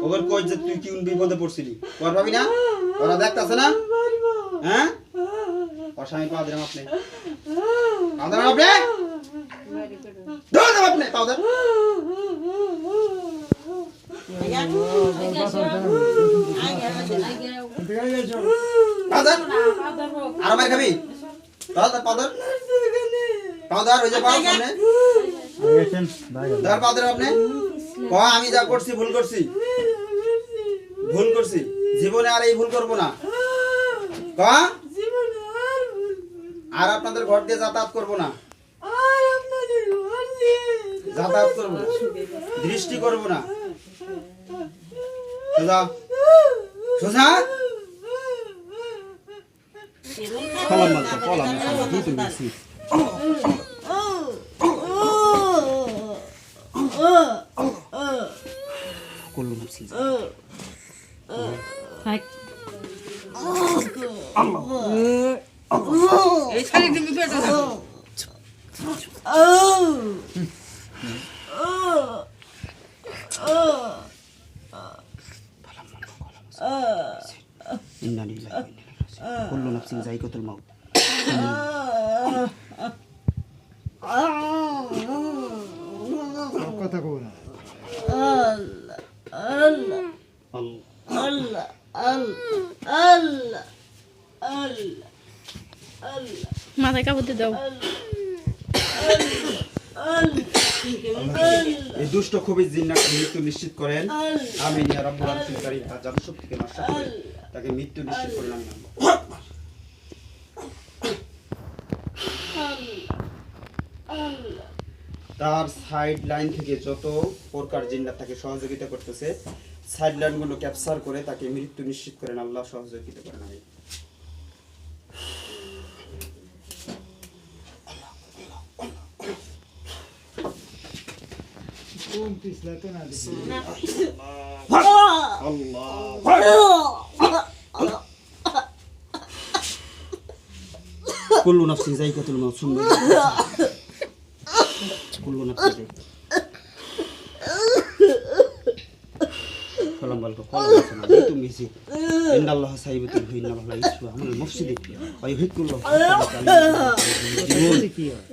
ওদের কই যে তুই কি বিপদে পড়ছিলি কর পাবি না ওরা দেখতাছে না হ্যাঁ অসামি পা দিলাম আপনি আদার আপনি দাও আপনি পাও দাও আর ভাই খাবি পাউডার পাউডার ওই যে পাও সামনে দাঁড় পাউডার আপনি ক আমি যা করছি ভুল করছি জীবনে আর এই ভুল করব না ক আর আপনাদের ঘর দিয়ে যাতায়াত করব না যাতায়াত করব না দৃষ্টি করব না সোজা সোজা কলম মারতো কলম কি তুমি দিছি কলম দিছি থাক এই শাড়ি তুমি পেটা দাও ইন্না লিল্লাহি কুল্লু নাফসিন যায়িকাতুল মাউত কথা কও না মাথায় কাপড় দিয়ে দাও এই দুষ্ট খুবই জিন্নাকে মৃত্যু নিশ্চিত করেন আমিন ইয়া রাব্বুল আলামিন কারীম তার জাদুশক্তিকে নষ্ট করে তাকে মৃত্যু নিশ্চিত করেন আমিন তার সাইড লাইন থেকে যত প্রকার জিন্নাত তাকে সহযোগিতা করতেছে সাইড লাইনগুলো ক্যাপচার করে তাকে মৃত্যু নিশ্চিত করেন আল্লাহ সহযোগিতা করেন আমিন কোন পিছলা তো না দিছি কুল্লু নাফসিন যায়িকাতুল মাউত শুনবে কুল্লু নাফসিন কলম বলকো কলম আছে না এই তুমি মিছি ইন্নাল্লাহ সাইবাতুল হিন্না ওয়া লা ইসু আমল মুফসিদি ওয়া ইহিকুল্লাহ কি হয়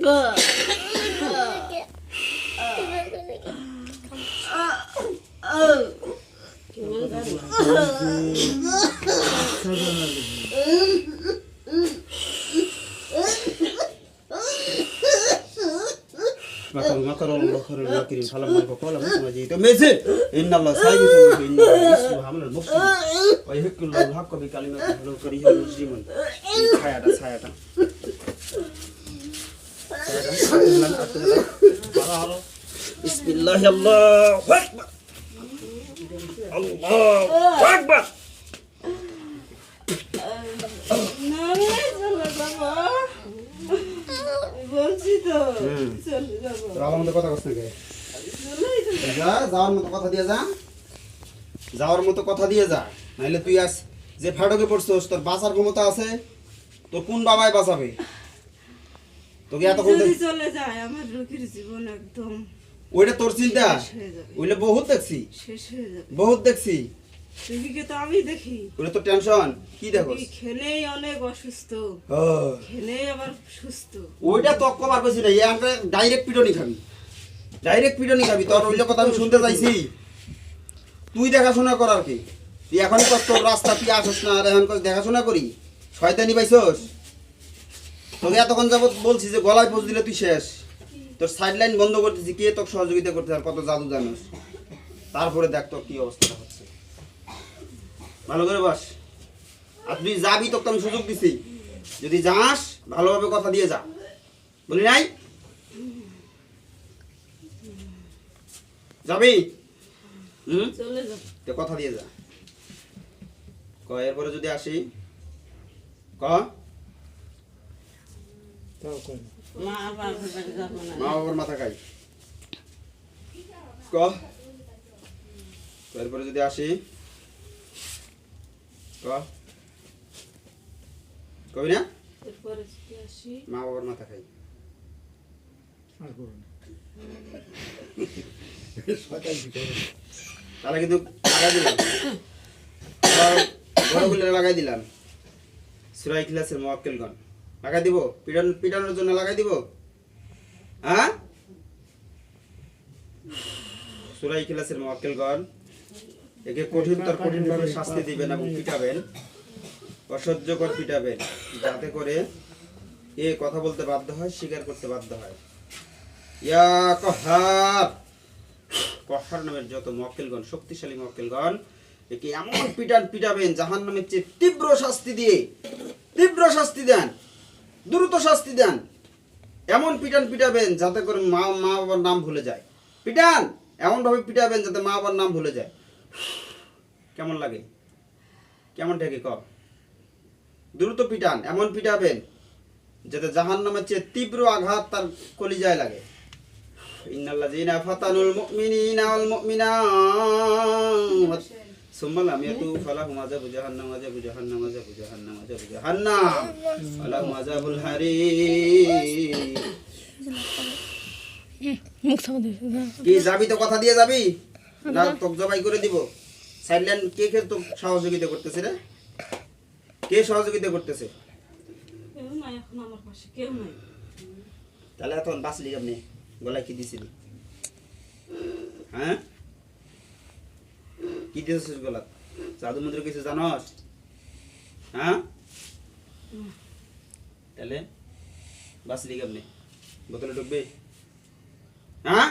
makar Allah khairul makirin salam alaikum qala ma jitu meze inna Allah sayyidun inna ismu hamlul mufsid wa yuhiqqul haqqa bi kalimatihi wa karihul muslimun sayata bismillah Allahu akbar Allahu akbar বলছি তো চলে যাবো আমার মতো কথা কইছ না যা যাওয়ার মতো কথা দিয়ে যা যাওয়ার মতো কথা দিয়ে যা নাইলে তুই আজ যে ফাটকে পড়ছস তোর বাঁচার ক্ষমতা আছে তোর কোন বাবাই বাঁচাবে তোকে এতক্ষণ যদি চলে যায় আমার রোগীর জীবন একদম ওইটা তোর চিন্তা শেষ হয়ে যাবে ওইটা বহুত দেখছি শেষ হয়ে যাবে বহুত দেখছি রোগীকে তো আমি দেখি ওইটা তো টেনশন কি দেখোস রোগী খেলেই অনেক অসুস্থ খেলেই আবার সুস্থ ওইটা তো কবার কইছি না ইয়াকে ডাইরেক্ট পিটনি খাবি তোর ওইটা কথা আমি শুনতে চাইছি তুই দেখাশোনা করার কি তুই এখন কষ্ট রাস্তা তুই আসস না আর এখন দেখাশোনা করি শয়তানি পাইছস তোকে এতক্ষণ যাবত বলছি যে গলায় পোজ দিলে তুই শেষ তোর সাইড লাইন বন্ধ করতেছি কে তোকে সহযোগিতা করতে আর কত জাদু জানোস তারপরে দেখ তোর কি অবস্থা হচ্ছে ভালো করে বস আর তুই যাবি তোকে আমি সুযোগ দিছি যদি যাস ভালোভাবে কথা দিয়ে যা বলি নাই যাবি চলে যাব তো কথা দিয়ে যা ক এরপরে যদি আসি ক তাও কই মা আবার বাড়ি যাব না মা বাবার মাথা খাই ক এরপরে যদি আসি ক কবি না এরপরে যদি আসি মা বাবার মাথা খাই আর করুন তাহলে কিন্তু লাগাই দিলাম বড়গুলো লাগাই দিলাম সূরা ইখলাসের মুআক্কিলগণ লাগাই দিব পিটানোর জন্য লাগাই দিব হ্যাঁ সূরা ইখলাসের মুআক্কিলগণ একে কঠিনভাবে শাস্তি দিবেন এবং পিটাবেন অসহ্যকর পিটাবেন যাতে করে এ কথা বলতে বাধ্য হয় স্বীকার করতে বাধ্য হয় ইয়া কহার নামের যত মুআক্কিলগণ শক্তিশালী মুআক্কিলগণ একে এমন পিটাবেন জাহান্নামের চেয়ে তীব্র শাস্তি দেন দ্রুত শাস্তি দেন এমন পিটাবেন যাতে করে মা বাবার নাম ভুলে যায় পিটান এমন ভাবে পিটাবেন যাতে মা বাবার নাম ভুলে যায় কেমন লাগে কেমন ঠেকে ক দ্রুত পিটান এমন পিটাবেন যাতে জাহান্নামের চেয়ে তীব্র আঘাত তার কলিজায় লাগে ইন্নাল্লাযীনা ফাতানুল মুমিনিনা ওয়াল মুমিনাত সুম্মা লাম ইয়াতুবু ফালাহুম আযাবু জাহান্নাম ওয়ালাহুম আযাবুল হারিক মুখ সামনে কি যাবি তো কথা দিয়ে যাবি না তোক জবাই করে দিব সাইলেন্ট কে তো সহযোগিতা করতেছে রে কে সহযোগিতা করতেছে কেউ নাই এখন আমার পাশে কেউ নাই তাহলে এখন বাঁচলি আপনি গলায় কি দিছিলি হ্যাঁ কি দিয়েছিস গলা জাদু মন্ত্র কিছু জানোস হ্যাঁ তাহলে বাঁচলি আপনি বোতলে ঢুকবে হ্যাঁ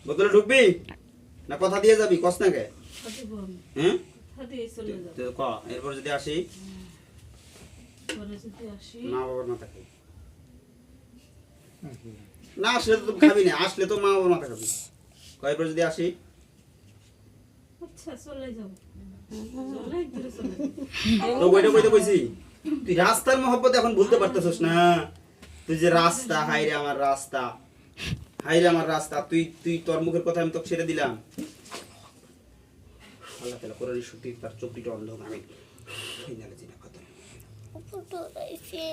বোতলে ঢুকবি না কথা দিয়ে যাবি কস না কে কথা বল হ্যাঁ কথা দিয়ে চলে যাও তো ক এরপর যদি আসি পরে যদি আসি মা বাবার মাথা খাবি না আসলে তো খাবি না আসলে তো মা বাবার মাথা খাবি কয়েকবার যদি আসি আচ্ছা চলে যাও চলে দূরে চলে তো বইটা বইতে কইছি তুই রাস্তার মহব্বত এখন ভুলতে পারতেছস না তুই যে রাস্তা হাইরে আমার রাস্তা তুই তোর মুখের কথা আমি তোকে ছেড়ে দিলাম আল্লাহ তাআলা কোরআনের শক্তি তার চোখটা অন্ধ আমি ফাইনালে জিনা কথা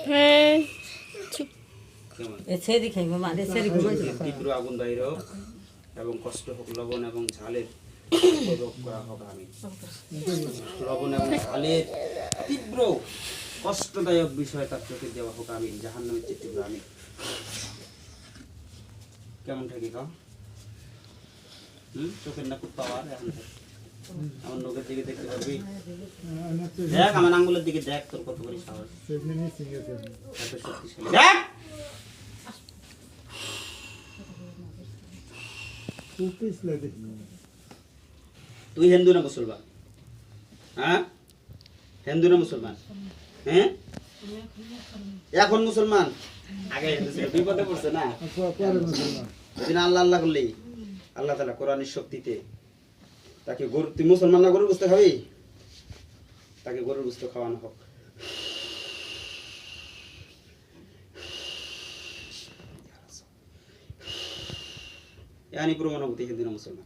হ্যাঁ কেমন ছেড়ে খাইব মানে ছেড়ে ঘুমাইছে তীব্র আগুন বাইর হোক এবং কষ্ট হোক লবণ এবং ঝালের প্রয়োগ করা হোক আমি লবণ এবং ঝালের তীব্র কষ্টদায়ক বিষয় তার চোখে দেওয়া হোক আমি জাহান্নামের চেয়ে তীব্র আমি কেমন থাকি কাও চোখের না খুব পাওয়ার এখন আমার নখের দিকে দেখতে পারবি দেখ আমার আঙ্গুলের দিকে দেখ তোর কত করে সাহস এত শক্তিশালী দেখ তুই হিন্দু না মুসলমান হ্যাঁ হিন্দু না মুসলমান হ্যাঁ এখন মুসলমান আগে হিন্দু ছিল বিপদে পড়ছে না দিন আল্লাহ আল্লাহ করলি আল্লাহ তাআলা কোরআনের শক্তিতে তাকে গরু তুই মুসলমান না গরুর গোশত খাবি তাকে গরুর গোশত খাওয়ানো হোক यानी प्रमाण होती हिंदू ना मुसलमान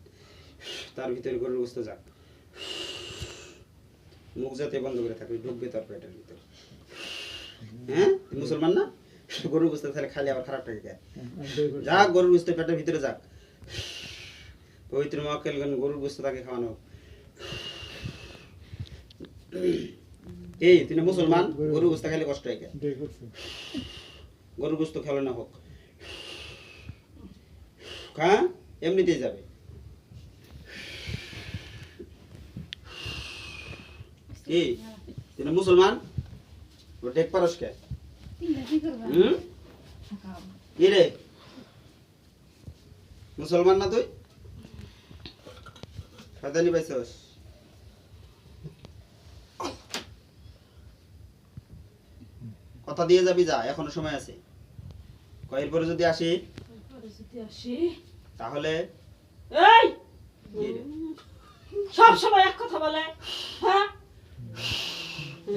तार ভিতরে গরুর গোশত যাক মুখ যাতে বন্ধ করে থাকবি ঢুকবে তার পেটের ভিতরে হ্যাঁ তুই মুসলমান না গরুর গোশত তাহলে খালি আবার খারাপ লাগে যাক গরুর গোশত পেটের ভিতরে যাক পবিত্র মুআক্কিলগণ গরুর গোশত তাকে খাওয়ানো হোক এই তুই না মুসলমান গরুর গোশত খেলে কষ্ট হয় গরুর গোশত খেলে না হোক হ্যাঁ এমনিতেই যাবে কি তুই না মুসলমান টেক পারস কে কি রে মুসলমান না তুই শয়তানি পাইছস কথা দিয়ে যাবি যা এখনো সময় আছে কয়ের পরে যদি আসি পরে যদি আসি তাহলে এই কি রে? সব সময় এক কথা বলে হ্যাঁ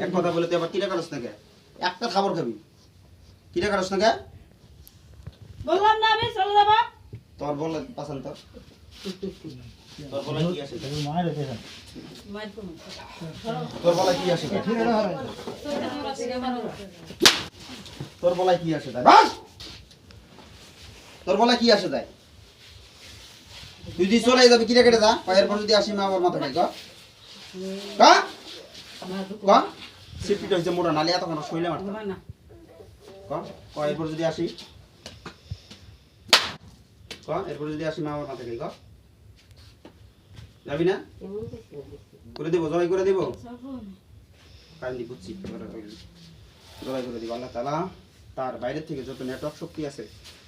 এক কথা বলে তুই আবার কিরা কারস না কে একটা খাবার খাবি কিরা কারস না কে বললাম না আমি চলে যাবা তোর বলে পাসান তোর বলে কি আসে মাইর কোন তোর বলে কি আসে তোর বলে কি আসে তাই বাস তোর বলে কি আসে তাই তুই যদি চলে যাবি কিরে কেটে যা এরপর যদি আসি মা বাবার মাথা খাই সিপিট হয়েছে মোটা নালে এতক্ষণ শৈলে মারতাম না এরপর যদি আসি এরপর যদি আসি মা বাবার মাথা খাই যাবি না করে দেবো জবাই করে দেবো কান্দি বুঝছি জবাই করে দিব আল্লাহ তাআলা তার বাইরের থেকে যত নেটওয়ার্ক শক্তি আছে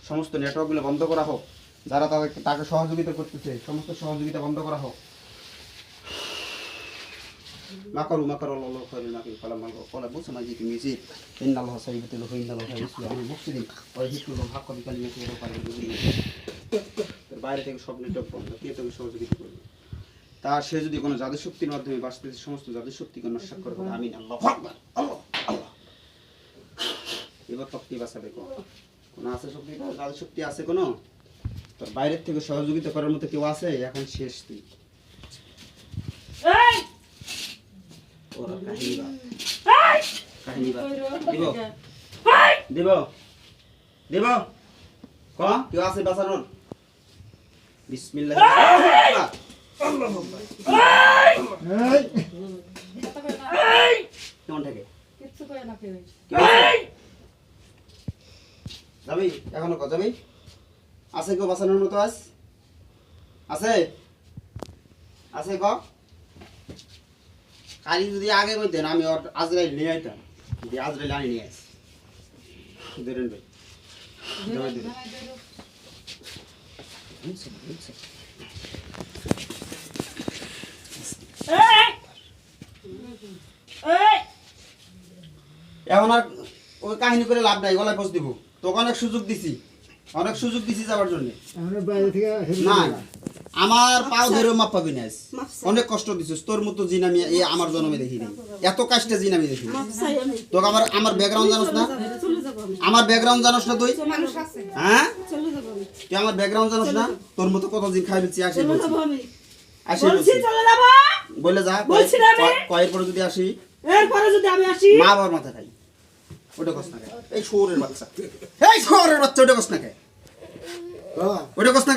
সমস্ত নেটওয়ার্কগুলো বন্ধ করা হোক যারা তাকে সহযোগিতা করতেছে সমস্ত সহযোগিতা বন্ধ করা হোক মাকারু আল্লাহু খায়রুল মাকিরিন ফালাম্মা ক্বালা মুসা মাজিতু মিজিদ ইন্নাল্লাহা সাইয়্যিদুল ইন্নাল্লাহা ইসলামুল মুফসিদিন ওয়া ইয়াহিকুল হাক্কা বিকালিমাতিহি ওয়া কালিমাতুহু তার বাইরে থেকে সব নেটওয়ার্ক বন্ধ কে তোকে সহযোগিতা করবে তার সে যদি কোনো জাদু শক্তির মাধ্যমে বাঁচতেছে সমস্ত জাদু শক্তিকে নস্ট করে দেবে আমিন আল্লাহু আকবার আল্লাহ আল্লাহ এবার তক্তি বাঁচাবে কোনো আছে শক্তি জাদু শক্তি আছে কোনো তোর বাইরের থেকে সহযোগিতা করার মতো কেউ আছে এখন শেষ তুই ওরা কাহিনী দেব কেউ আছে বাঁচানোর বিসমিল্লাহ কেমন থাকে যাবি এখনো যাবি আছে কেউ বাঁচানোর মতো আছে কালি যদি আগে বলতেন আমি আজরাইল নিয়ে আইতাম যদি আজরাইল আনি নিয়ে আস দেরেন ভাই এখন আর ওই কাহিনী করে লাভ নাই গলায় পৌঁছ দিব তোকে অনেক সুযোগ দিছি যাবার জন্য আমরা বাইরে থেকে না আমার পাও ধরে মাপ পাবি না অনেক কষ্ট দিছিস তোর মতো জিন আমি আমার জন্মে দেখিনি এত কাজটা জিন আমি দেখিনি তোকে আমার ব্যাকগ্রাউন্ড জানোস না তুই হ্যাঁ তুই আমার ব্যাকগ্রাউন্ড জানোস না তোর মতো কত জিন খাই দিচ্ছি বলে যা কয়ের পরে যদি আসি মা বাবার মাথা খাই ওটা কস না এই শোরের বাচ্চা ওটা কস না ওটা কস না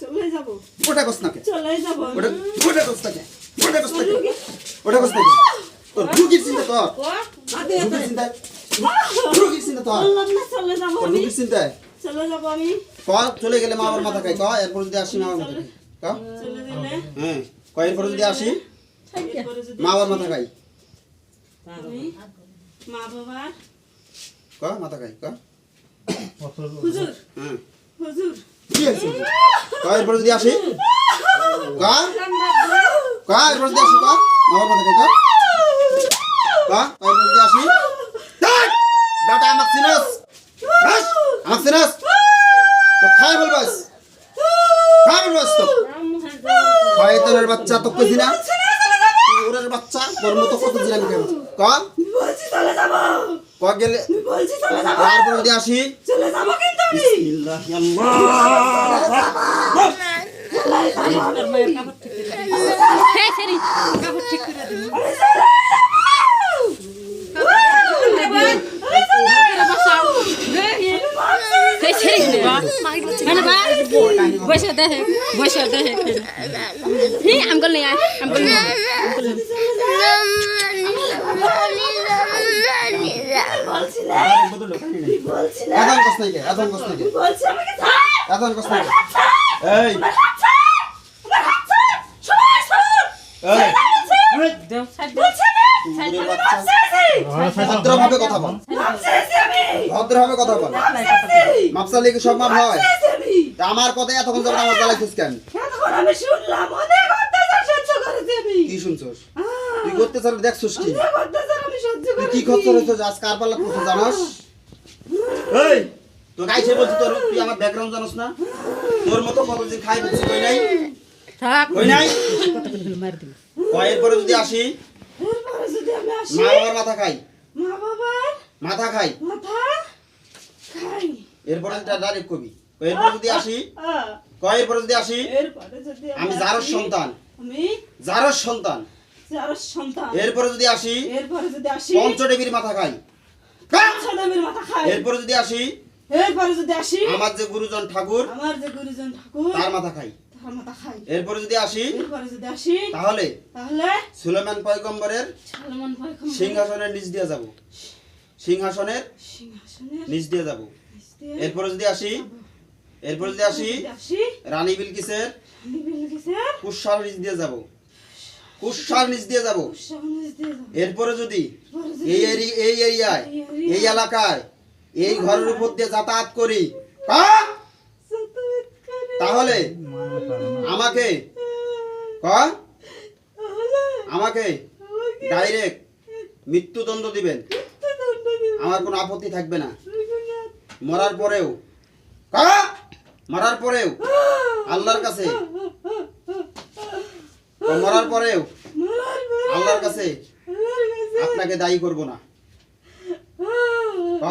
চলে যাব ওটা কস না ওটা কস না তোর রুগীর চিন্তা চলে যাব আমি চলে গেলে মা বাবার মাথা খাই এরপর যদি আসি মা বাবার মাথা খাই চলে দিলে হ্যাঁ এরপর যদি আসি এরপরে যদি মা বাবার মাথা খাই আমি মা বাবার মাথা খাই হুজুর হ্যাঁ হুজুর কি আছে এরপর যদি আসি এরপর যদি আসি মা বাবার মাথা খাই এরপর যদি আসি বেটা আমাক চিনস তো খাই বলবাস তো শয়তানের বাচ্চা তো কইছি না ওরের বাচ্চা তোর মতো কত দিন আমি খাবো বলছি চলে যাব গেলে বলছি চলে যাব তারপর যদি আসি চলে যাব কিন্তু আমি বিসমিল্লাহ আল্লাহ হ্যাঁ সেরি কাপড় ঠিক করে দিন বসে দে হি আমগল नहीं आए আমগল नहीं এখন কস নাই বলছি আমাকে এখন কস নাই এই ভদ্রভাবে কথা বল মাপসালে কি সব মাপ হয় তা আমার কথা এতক্ষণ যাবে আমার জ্বালাইছিস কেন আমি শুনলাম অনেক অত্যাচার সহ্য করেছি আমি কি শুনছস তুই করতে চাস দেখছস কি অনেক অত্যাচার আমি সহ্য তুই করেছি কি খরচ হইছস আজ কার পাল্লা করতে জানাস এই তো গাইছে বলছিস তুই আমার ব্যাকগ্রাউন্ড জানাস না তোর মতো কত দিন খাই বলছিস কই নাই থাক কই নাই মার দিন কয়ের পরে যদি আসি এরপরে যদি আমি আসি মা বাবার মাথা খাই মা বাবার মাথা খাই মাথা খাই এরপরে ডাইরেক্ট কবি এরপরে যদি আসি কয়ের পরে যদি আসি এরপরে যদি আমি জারস সন্তান আমি জারস সন্তান যার সন্তান এরপরে যদি আসি এরপরে যদি আসি পঞ্চদেবীর মাথা খাই ছেলেমেয়ের মাথা খাই এরপরে যদি আসি এরপরে যদি আসি আমার যে গুরুজন ঠাকুর আমার যে গুরুজন ঠাকুর তার মাথা খাই ধর্মতা খাই এরপরে যদি আসি এরপরে যদি আসি তাহলে তাহলে সুলেমান পয়গম্বরের সালমান ভাই সিংহাসনের নিচ দিয়ে যাব, সিংহাসনের সিংহাসনের নিচ দিয়ে যাব। নিচে এরপরে যদি আসি আসি রানী বিলকিসের বিলকিসের কুশার নিচ দিয়ে যাব, কুশার নিচ দিয়ে যাব। সামনে দিয়ে যাবো। এরপরে যদি এরপরে যদি এই এরিয়ায় এই এলাকায় এই ঘরের উপর দিয়ে যাতায়াত করি যাতায়াত করে তাহলে আমাকে তাহলে আমাকে ডাইরেক্ট মৃত্যুদণ্ড দিবেন, মৃত্যুদণ্ড দিবে। আমার কোনো আপত্তি থাকবে না। রঘুনাথ, মরার পরেও মরার পরেও আল্লাহর কাছে মরার পরেও মরার পরে আল্লাহর কাছে আল্লাহর কাছে আপনাকে দায়ী করব না।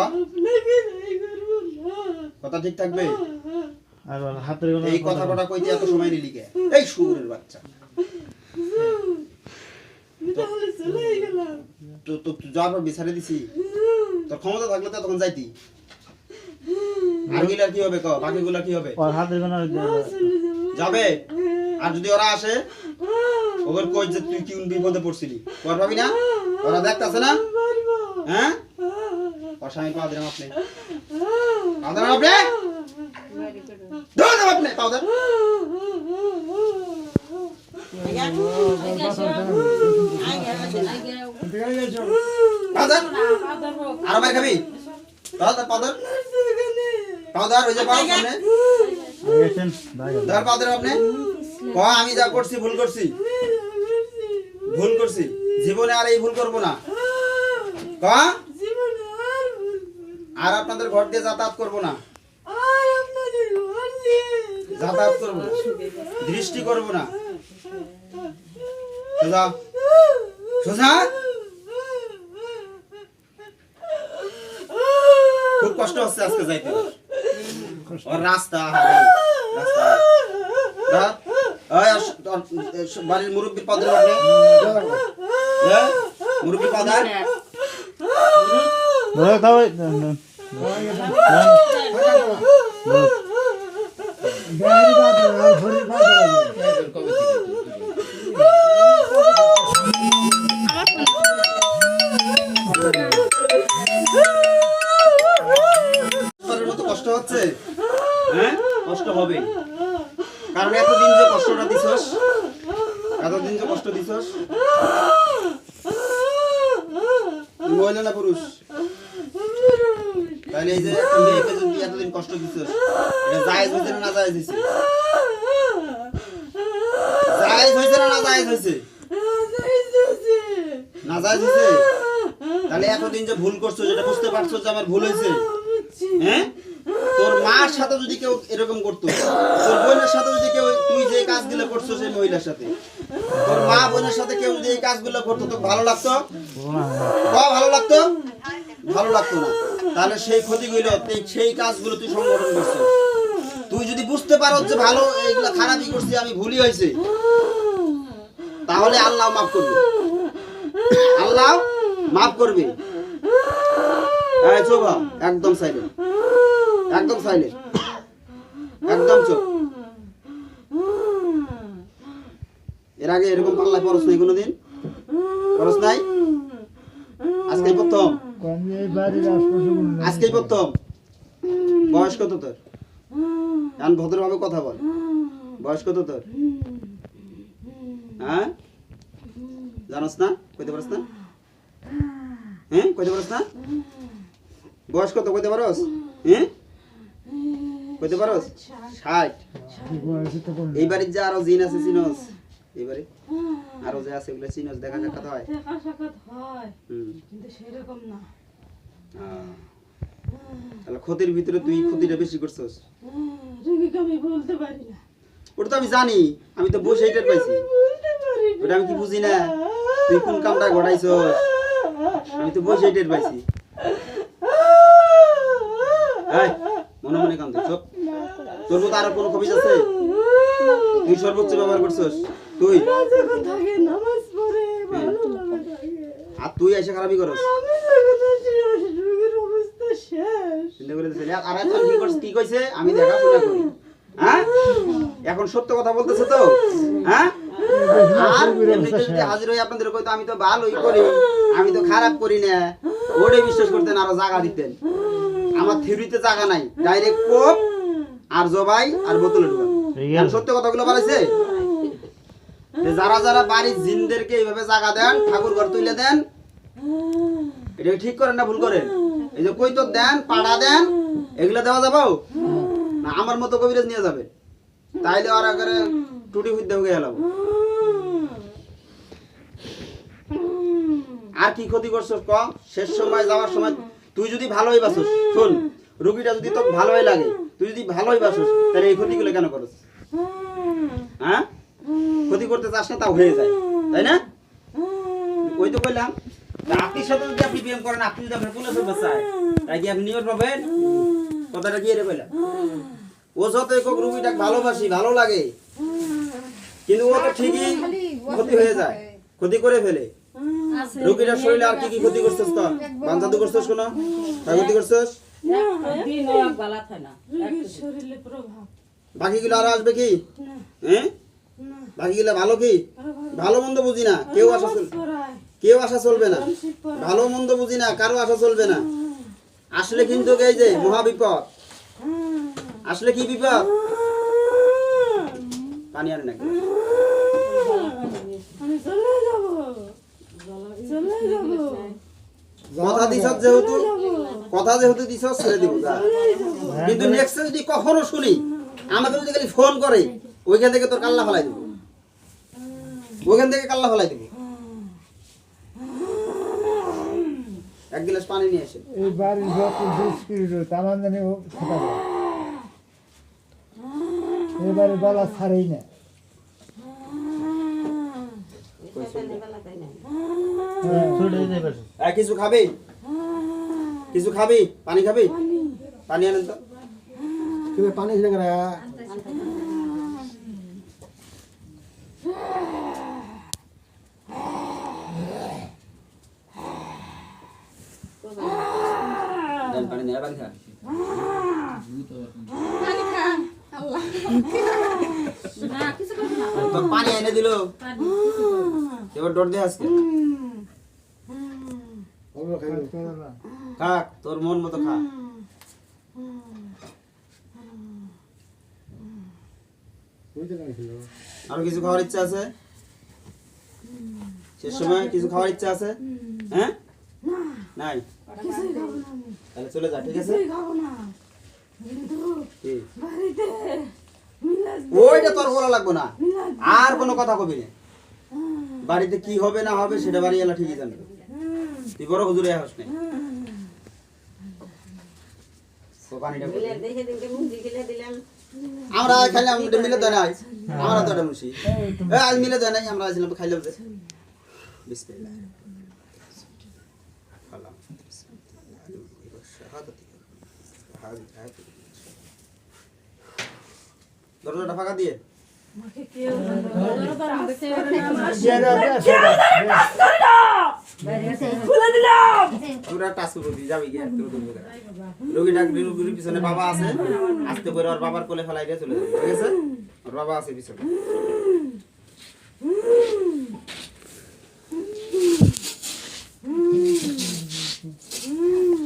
আপনাকে দায়ী করবো না। কথা ঠিক থাকবে? আর হাতের গোনা এই কথা কটা কইতে এত সময় নিলি কে? এই শুয়োরের বাচ্চা। আমি তাহলে চলে গেলাম। তো তো যাওয়ার পর বিচারে দিছি, তোর ক্ষমতা থাকলে তো তখন যাইতি। আরগুলার কি হবে ক? বাকিগুলা কি হবে? আর হাতের গোনা চলে যাবো। যাবে? আর যদি ওরা আসে ওদের কই যে তুই কি বিপদে পড়ছিলি, কর পাবি না? ওরা দেখতাছে না? পারবো। হ্যাঁ? ওর স্বামী পা দিলাম আপনি, পা দিলাম আপনি, ধরে দেব আপনি, পাও দেন। পা দেন। আরো মার খাবি? পা দেন, পা দেন, পা দেন, ওই যে পা সামনে। গেছেন ভাই ধর পা দেন আপনি। ক আমি যা করছি ভুল করছি, ভুল করছি, জীবনে আর এই ভুল করব না। ক জীবনে আর বলবো না। আর আপনাদের ঘর দিয়ে যাতায়াত করব না, আর আপনাদের ঘর দিয়ে যাতায়াত করব না, দৃষ্টি করব না। সোজা সোজা। খুব কষ্ট হচ্ছে আজকে যাইতে, ওর রাস্তা রাস্তা। ধর, ওই বাড়ির মুরব্বীর পদ ধরে আপনি, মুরব্বীর পদ ধর। ধরে দাও গাড়ি বাদ আর হরি বাদ আপনার মতো কষ্ট হচ্ছে? হ্যাঁ, কষ্ট হবে, কারণ এতদিন যে কষ্টটা দিছস, এতদিন যে কষ্ট দিছস। তুই মহিলা না পুরুষ? তাহলে এই যে একটা মেয়েকে যদি এতদিন কষ্ট দিছস, এটা জায়েজ হয়েছে না না জায়েজ হয়েছে? জায়েজ হয়েছে না না জায়েজ হয়েছে? না জায়েজ হয়েছে? তাহলে এতদিন যে ভুল করছো, যেটা বুঝতে পারছো যে আমার ভুল হয়েছে, হ্যাঁ? তোর মার সাথে যদি কেউ এরকম করতো, তোর বোনের সাথে যদি কেউ, তুই যে কাজগুলো করছো সেই মহিলার সাথে, তোর মা বোনের সাথে কেউ যদি এই কাজগুলো করতো, তো ভালো লাগতো? ভালো লাগতো? ভালো লাগতো না। তাহলে সেই ক্ষতিগুলো, সেই কাজগুলো তুই সংগঠন করছিস। তুই যদি বুঝতে পারো যে ভালো এইগুলো খারাপই করছি, আমি ভুলই হয়েছে, তাহলে আল্লাহ মাফ করবে, আল্লাহ মাফ করবে। এই চুপ হ, একদম সাইলেন্ট, একদম সাইলেন্ট, একদম চুপ। এর আগে এরকম পাল্লায় পরশ নাই কোনোদিন? পরশ নাই? আজকেই প্রথম? কোন এই বাড়ির আশপাশে কোন আজকেই প্রথম? বয়স কত তোর? এখন ভদ্রভাবে কথা বল, বয়স কত তোর? হ্যাঁ, জানোস না? কইতে পারস না? হ্যাঁ, কইতে পারস না? বয়স কত কইতে পারস? হ্যাঁ, কইতে পারস? 60। বয়সে তো কোন এই বাড়ির যে আরো জিন আছে চিনস? এই বাড়ি আরো যে আছে ওগুলো চিনস? দেখা সাক্ষাৎ হয়? দেখা সাক্ষাৎ হয়, হুম। কিন্তু সেরকম না। তাহলে ক্ষতির ভিতরে তুই ক্ষতিটা বেশি করছস। রোগীকে আমি বলতে পারি না, ওটা তো আমি জানি, আমি তো বসে এটার পাইছি। বলতে পারি না। ওটা আমি কি বুঝি না? তুই কোন কামটা ঘটাইছস, আমি তো বসে এটার পাইছি। এই মনে মনে কাম দে, চুপ। তোর মতো আরো কোনো খবিজ আছে? তুই সর্বোচ্চ ব্যবহার করছস তুই, ওরা যখন থাকে নামাজ পড়ে ভালো লাগে থাকে। আর তুই এসে খারাপই করস। আমি যখন আসি রোগীর অবস্থা শেষ। চিন্তা করে দিছিস? আর এখন কি করছিস? কি কইছে? আমি দেখাশোনা করি, হ্যাঁ এখন সত্য কথা বলতেছে তো হ্যাঁ আর এমনিতে যদি হাজির হয়ে আপনাদের কইতো আমি তো ভালোই করি আমি তো খারাপ করি না ওটাই বিশ্বাস করতেন আরো জায়গা দিতেন আমার থিওরিতে জায়গা নাই ডাইরেক্ট কোপ আর জবাই আর বোতলে ঢুকান সত্য কথাগুলো বলেছে যে যারা যারা বাড়ির জিনদেরকে এইভাবে জায়গা দেন ঠাকুর ঘর তুলে দেন এটা ঠিক করেন না ভুল করেন এই যে কই তো দেন পাড়া দেন এগুলো দেওয়া যাবো না আমার মতো কবিরাজ নিয়ে যাবে তাইলে আর আগে টুটি হুইতে হয়ে গেলাম আর কি ক্ষতি করছস ক শেষ সময় যাওয়ার সময় তুই যদি ভালোই বাসস শোন রোগীটা যদি তোর ভালোই লাগে তুই যদি ভালোই বাসস তাহলে এই ক্ষতিগুলো কেন করছ হ্যাঁ ক্ষতি করতে চাস না তাও হয়ে যায় তাই না ওই তো কইলাম আপনি সাথে যদি আপনি প্রেম করেন আপনি যদি আপনার পুলিশের বাচ্চায় তাই কি আপনি নিয়ত পাবেন কথাটা কি রে কইলাম ও যত একক রুগীটাকে ভালোবাসি ভালো লাগে কিন্তু ও তো ঠিকই ক্ষতি হয়ে যায় ক্ষতি করে ফেলে রুগীটার শরীরে আর কি কি ক্ষতি করছিস তো বাঞ্চাদু করছিস কোনো ক্ষতি করছিস দিন এক বালা থাকে না শরীরে প্রভাব বাকিগুলো আরো আসবে কি হ্যাঁ বাকিগুলো ভালো কি ভালো মন্দ বুঝি না কেউ আশা চলবে না ভালো মন্দ বুঝি না কারো আশা চলবে না আসলে কিন্তু এই যে মহা বিপদ আসলে কি বিপদ পানি আনে নাকি আমি চলে যাব চলে যাব কথা দিছস যেহেতু কথা যেহেতু দিছস ছেড়ে দিব যা। কিন্তু নেক্সট যদি কখনো শুনি আমাকে যদি খালি ফোন করে ওইখান থেকে তোর কাল্লা ফেলাই দিব ওইখান থেকে কাল্লা ফেলাই দিব এক গ্লাস পানি নিয়ে আসেন এই বাড়ির যত দুষ্কৃত তামান জানি ও ছোটা যায় এবারে বেলা ছাড়েই না কিছু খাবি কিছু খাবি পানি খাবি পানি আনেন তো তুমি পানি ছিল না দেন পানি নিয়ে পানি খা তোর পানি এনে দিল এবার ডর দিয়ে আজকে খাক তোর মন মতো খা আর কিছু খাওয়ার ইচ্ছা আছে শেষ সময় কিছু খাওয়ার ইচ্ছা আছে হ্যাঁ নাই তাহলে চলে যা ঠিক আছে কি? ওইটা তোর বলা লাগবে না আর কোনো কথা কবি না বাড়িতে কি হবে না হবে সেটা বাড়ি এলা ঠিকই জানবে তুই বড় হুজুরে হাস নাই তো পানিটা আমরা খাইলাম মিলে দেয় নাই আমরা তো এটা মুসি আজ মিলে দেয় নাই আমরা আছিলাম খাইলাম যে বিসমিল্লাহ খালাম দরজাটা ফাঁকা দিয়ে পুরা টাচ করে দিয়ে যাবি গিয়ে রোগীর পিছনে বাবা আছে আস্তে করে ওর বাবার কোলে ফেলাই দিয়ে চলে যাবে ঠিক আছে ওর বাবা আছে পিছনে